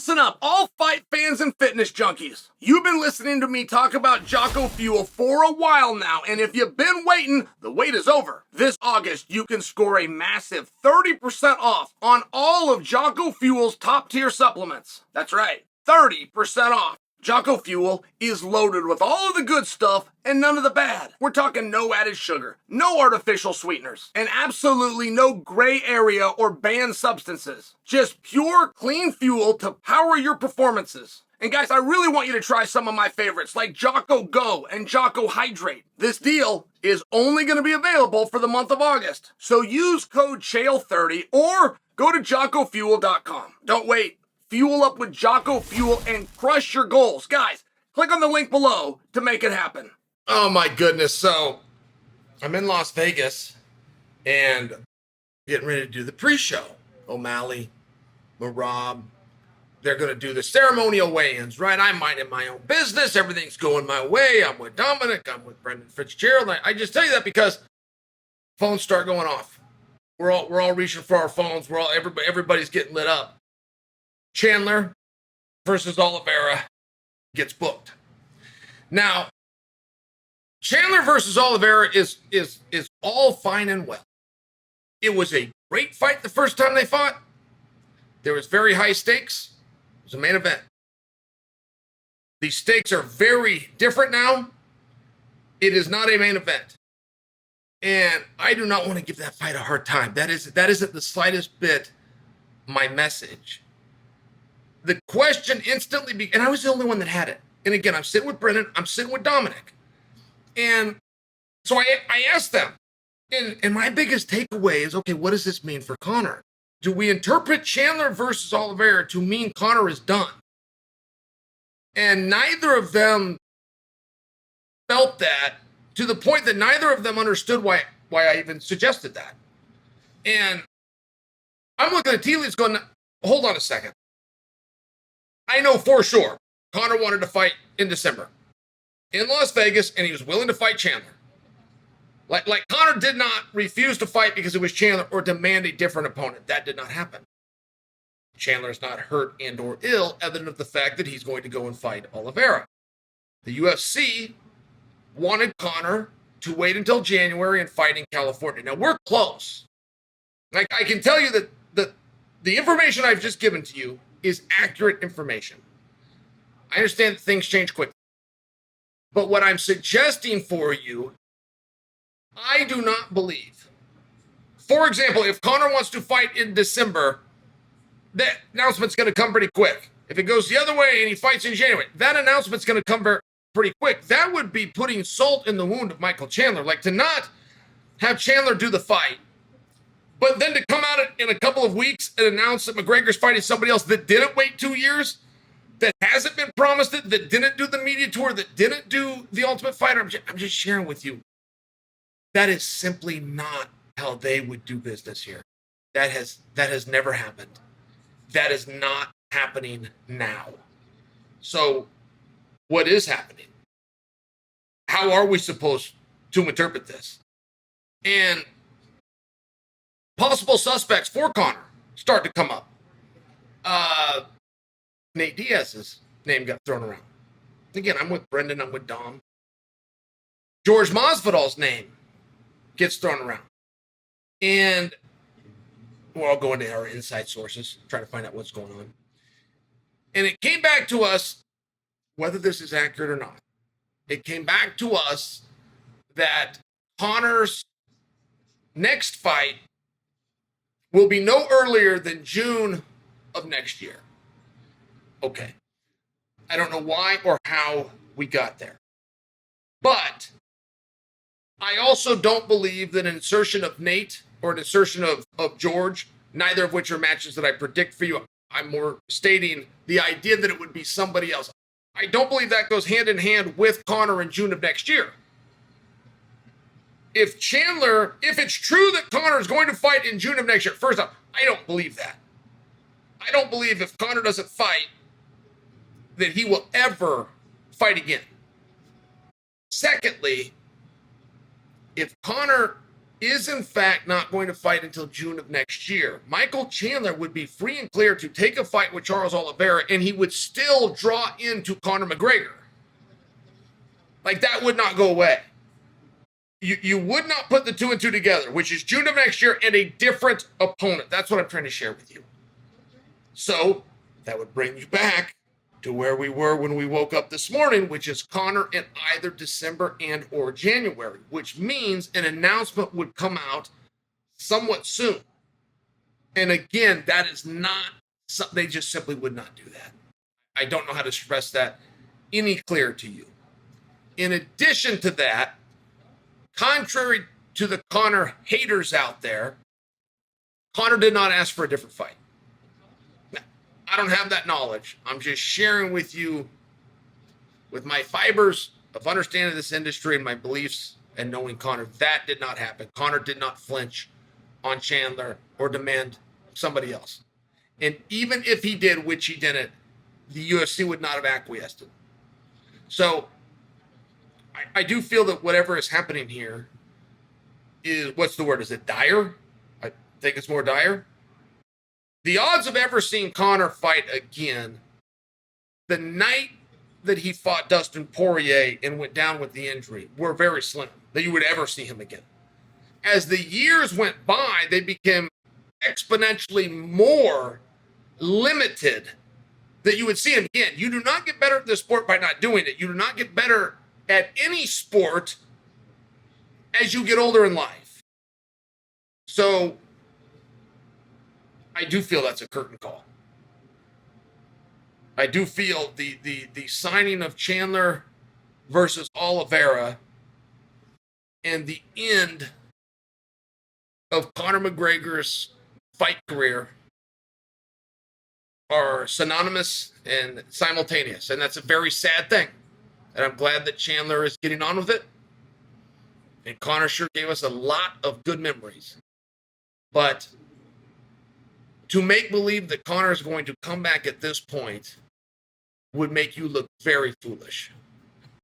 Listen up, all fight fans and fitness junkies. You've been listening to me talk about Jocko Fuel for a while now, and if you've been waiting, the wait is over. This August, you can score a massive 30% off on all of Jocko Fuel's top-tier supplements. That's right, 30% off. Jocko Fuel is loaded with all of the good stuff and none of the bad. We're talking no added sugar, no artificial sweeteners, and absolutely no gray area or banned substances. Just pure, clean fuel to power your performances. And guys, I really want you to try some of my favorites like Jocko Go and Jocko Hydrate. This deal is only going to be available for the month of August. So use code CHAEL30 or go to JockoFuel.com. Don't wait. Fuel up with Jocko Fuel and crush your goals. Guys, click on the link below to make it happen. Oh my goodness. So I'm in Las Vegas and getting ready to do the pre-show. O'Malley, Marab, they're going to do the ceremonial weigh-ins, right? I'm minding my own business. Everything's going my way. I'm with Dominic. I'm with Brendan Fitzgerald. I just tell you that because phones start going off. We're all reaching for our phones. Everybody's getting lit up. Chandler versus Oliveira gets booked. Now, Chandler versus Oliveira is all fine and well. It was a great fight the first time they fought. There was very high stakes. It was a main event. The stakes are very different now. It is not a main event. And I do not want to give that fight a hard time. That isn't the slightest bit my message. The question instantly, and I was the only one that had it. And again, I'm sitting with Brendan, I'm sitting with Dominic. And so I asked them, and my biggest takeaway is, okay, what does this mean for Conor? Do we interpret Chandler versus Oliveira to mean Conor is done? And neither of them felt that, to the point that neither of them understood why I even suggested that. And I'm looking at tea leaves going, hold on a second. I know for sure Conor wanted to fight in December in Las Vegas, and he was willing to fight Chandler. Like Conor did not refuse to fight because it was Chandler or demand a different opponent. That did not happen. Chandler's not hurt and or ill, evident of the fact that he's going to go and fight Oliveira. The UFC wanted Conor to wait until January and fight in California. Now, we're close. Like, I can tell you that the information I've just given to you is accurate information. I understand that things change quickly. But what I'm suggesting for you, I do not believe. For example, if Conor wants to fight in December, that announcement's going to come pretty quick. If it goes the other way and he fights in January, that announcement's going to come pretty quick. That would be putting salt in the wound of Michael Chandler. Like, to not have Chandler do the fight, but then to come out in a couple of weeks and announce that McGregor's fighting somebody else that didn't wait 2 years, that hasn't been promised it, that didn't do the media tour, that didn't do the Ultimate Fighter. I'm just sharing with you. That is simply not how they would do business here. That has never happened. That is not happening now. So what is happening? How are we supposed to interpret this? And possible suspects for Conor start to come up. Nate Diaz's name got thrown around. Again, I'm with Brendan, I'm with Dom. George Masvidal's name gets thrown around. And we're all going to our inside sources, trying to find out what's going on. And it came back to us, whether this is accurate or not, it came back to us that Conor's next fight will be no earlier than June of next year. Okay. I don't know why or how we got there. But I also don't believe that an insertion of Nate or an insertion of George, neither of which are matches that I predict for you. I'm more stating the idea that it would be somebody else. I don't believe that goes hand in hand with Conor in June of next year. If it's true that Conor is going to fight in June of next year, first off, I don't believe that. I don't believe if Conor doesn't fight that he will ever fight again. Secondly, if Conor is in fact not going to fight until June of next year. Michael Chandler would be free and clear to take a fight with Charles Oliveira, and he would still draw into Conor McGregor. Like, that would not go away. You would not put the 2 and 2 together, which is June of next year and a different opponent. That's what I'm trying to share with you. So that would bring you back to where we were when we woke up this morning, which is Conor in either December and or January, which means an announcement would come out somewhat soon. And again, that is not something, they just simply would not do that. I don't know how to stress that any clearer to you. In addition to that, contrary to the Conor haters out there, Conor did not ask for a different fight. I don't have that knowledge. I'm just sharing with you with my fibers of understanding this industry and my beliefs and knowing Conor. That did not happen. Conor did not flinch on Chandler or demand somebody else. And even if he did, which he didn't, the UFC would not have acquiesced. So I do feel that whatever is happening here is, what's the word? Is it dire? I think it's more dire. The odds of ever seeing Conor fight again, the night that he fought Dustin Poirier and went down with the injury, were very slim, that you would ever see him again. As the years went by, they became exponentially more limited that you would see him again. You do not get better at this sport by not doing it. You do not get better at any sport as you get older in life. So I do feel that's a curtain call. I do feel the signing of Chandler versus Oliveira and the end of Conor McGregor's fight career are synonymous and simultaneous. And that's a very sad thing. And I'm glad that Chandler is getting on with it. And Conor sure gave us a lot of good memories. But to make believe that Conor is going to come back at this point would make you look very foolish.